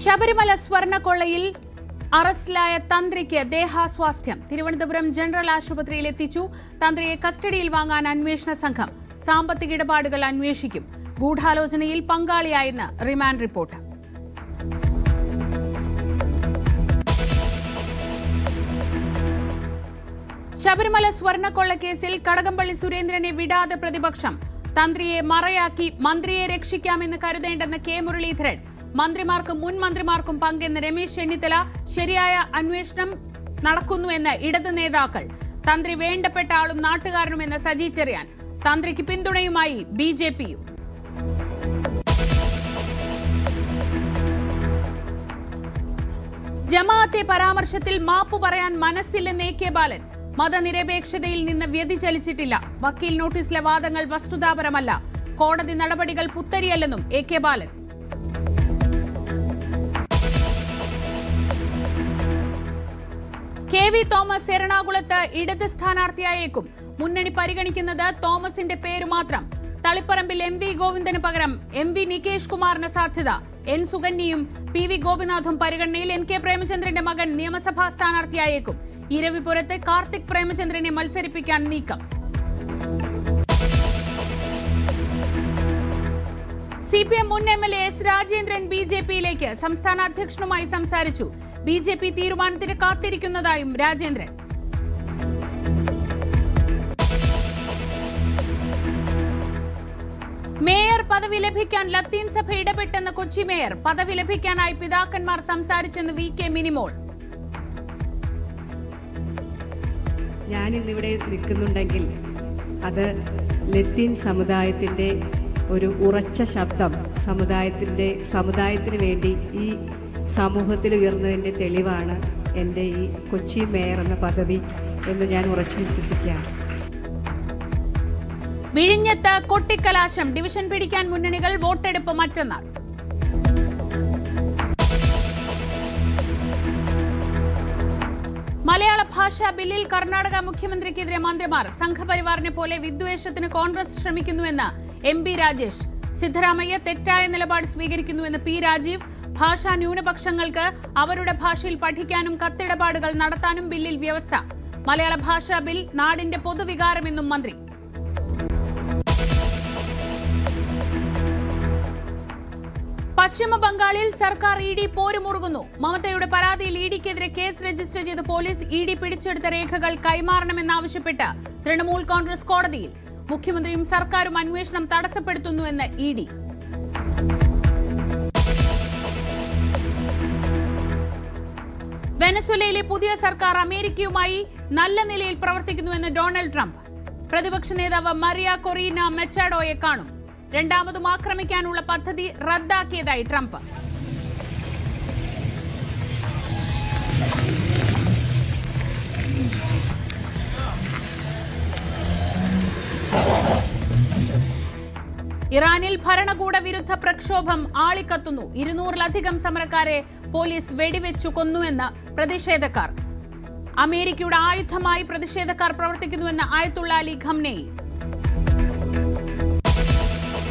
ശബരിമല സ്വർണ്ണക്കൊള്ളയിൽ അറസ്റ്റിലായ തന്ത്രിക്ക് ദേഹാസ്വാസ്ഥ്യം. തിരുവനന്തപുരം ജനറൽ ആശുപത്രിയിൽ എത്തിച്ചു. തന്ത്രിയെ കസ്റ്റഡിയിൽ വാങ്ങാൻ അന്വേഷണ സംഘം. സാമ്പത്തിക ഇടപാടുകൾ അന്വേഷിക്കും. ഗൂഢാലോചനയിൽ പങ്കാളിയായെന്ന് റിമാൻഡ് റിപ്പോർട്ട്. ശബരിമല സ്വർണ്ണക്കൊള്ളക്കേസിൽ കടകംപള്ളി സുരേന്ദ്രനെ വിടാതെ പ്രതിപക്ഷം. തന്ത്രിയെ മറയാക്കി മന്ത്രിയെ രക്ഷിക്കാമെന്ന് കരുതേണ്ടെന്ന് കെ മുരളീധരൻ. മന്ത്രിമാർക്കും മുൻ മന്ത്രിമാർക്കും പങ്കെന്ന് രമേശ് ചെന്നിത്തല. ശരിയായ അന്വേഷണം നടക്കുന്നുവെന്ന് ഇടത് നേതാക്കൾ. തന്ത്രി വേണ്ടപ്പെട്ട ആളും നാട്ടുകാരനുമെന്ന് സജി ചെറിയാൻ. തന്ത്രിക്ക് പിന്തുണയുമായി ബിജെപിയും. ജമാഅത്തെ പരാമർശത്തിൽ മാപ്പു പറയാൻ മനസ്സില്ലെന്ന് എ കെ ബാലൻ. മതനിരപേക്ഷതയിൽ നിന്ന് വ്യതിചലിച്ചിട്ടില്ല. വക്കീൽ നോട്ടീസിലെ വാദങ്ങൾ വസ്തുതാപരമല്ല. കോടതി നടപടികൾ പുത്തരിയല്ലെന്നും A K Balan. K V Thomas എറണാകുളത്ത് ഇടത് സ്ഥാനാർത്ഥിയായേക്കും. മുന്നണി പരിഗണിക്കുന്നത് തോമസിന്റെ പേര് മാത്രം. തളിപ്പറമ്പിൽ എം വി ഗോവിന്ദന് പകരം എം വി നികേഷ് കുമാറിന് സാധ്യത. എൻ സുകന്യയും പി വി ഗോപിനാഥും പരിഗണനയിൽ. എൻ കെ പ്രേമചന്ദ്രന്റെ മകൻ നിയമസഭാ സ്ഥാനാർത്ഥിയായേക്കും. ഇരവിപുരത്ത് കാർത്തിക് പ്രേമചന്ദ്രനെ മത്സരിപ്പിക്കാൻ നീക്കം. സിപിഎം മുൻ എംഎൽഎ എസ് രാജേന്ദ്രൻ ബിജെപിയിലേക്ക്. സംസ്ഥാന അധ്യക്ഷനുമായി സംസാരിച്ചു. ബിജെപി തീരുമാനത്തിന് കാത്തിരിക്കുന്നതായും രാജേന്ദ്രൻ. മേയർ പദവി ലഭിക്കാൻ ലത്തീൻ സഭ ഇടപെട്ടെന്ന് കൊച്ചി മേയർ. പദവി ലഭിക്കാനായി പിതാക്കന്മാർ സംസാരിച്ചെന്ന് വി കെ മിനിമോൾ. ഞാൻ ഇന്നിവിടെ നിൽക്കുന്നുണ്ടെങ്കിൽ അത് ലത്തീൻ സമുദായത്തിൻ്റെ ഒരു ഉറച്ച ശബ്ദം സമുദായത്തിന് വേണ്ടി ഈ സമൂഹത്തിൽ ഉയർന്നതിൻ്റെ തെളിവാണ് എൻ്റെ ഈ കൊച്ചി മേയർ എന്ന പദവി എന്ന് ഞാൻ ഉറച്ചു വിശ്വസിക്കുകയാണ്. വിഴിഞ്ഞത്ത് കൊട്ടിക്കലാശം. ഡിവിഷൻ പിടിക്കാൻ മുന്നണികൾ. വോട്ടെടുപ്പ് മറ്റന്നാൾ. മലയാള ഭാഷാ ബില്ലിൽ കർണാടക മുഖ്യമന്ത്രിക്കെതിരെ മന്ത്രിമാർ. സംഘപരിവാറിനെ പോലെ വിദ്വേഷത്തിന് കോൺഗ്രസ് ശ്രമിക്കുന്നുവെന്ന് എം പി രാജേഷ്. സിദ്ധരാമയ്യ തെറ്റായ നിലപാട് സ്വീകരിക്കുന്നുവെന്ന് പി രാജീവ്. ഭാഷാ ന്യൂനപക്ഷങ്ങൾക്ക് അവരുടെ ഭാഷയിൽ പഠിക്കാനും കത്തിടപാടുകൾ നടത്താനും ബില്ലിൽ വ്യവസ്ഥ. മലയാള ഭാഷാ ബിൽ നാടിന്റെ പൊതുവികാരമെന്നും മന്ത്രി. പശ്ചിമ ബംഗാളിൽ സർക്കാർ ഇ ഡി പോരുമുറുകുന്നു. മമതയുടെ പരാതിയിൽ ഇഡിക്കെതിരെ കേസ് രജിസ്റ്റർ ചെയ്ത പോലീസ് ഇ ഡി പിടിച്ചെടുത്ത രേഖകൾ കൈമാറണമെന്നാവശ്യപ്പെട്ട് തൃണമൂൽ കോൺഗ്രസ് കോടതിയിൽ. മുഖ്യമന്ത്രിയും സർക്കാരും അന്വേഷണം തടസ്സപ്പെടുത്തുന്നുവെന്ന് ഇ ഡി. വെനസ്വേലയിലെ പുതിയ സർക്കാർ അമേരിക്കയുമായി നല്ല നിലയിൽ പ്രവർത്തിക്കുന്നുവെന്ന് ഡൊണാൾഡ് ട്രംപ്. പ്രതിപക്ഷ നേതാവ് മരിയ കൊറീന മെച്ചാഡോയെ കാണും. രണ്ടാമതും ആക്രമിക്കാനുള്ള പദ്ധതി റദ്ദാക്കിയതായി ട്രംപ്. ഇറാനിൽ ഭരണകൂട വിരുദ്ധ പ്രക്ഷോഭം ആളിക്കത്തുന്നു. 200-ലധികം സമരക്കാരെ പോലീസ് വെടിവെച്ചു കൊന്നുവെന്ന് പ്രതിഷേധക്കാർ. അമേരിക്കയുടെ ആയുധമായി പ്രതിഷേധക്കാർ പ്രവർത്തിക്കുന്നുവെന്ന് ആയത്തുള്ള അലി ഖംനേയി.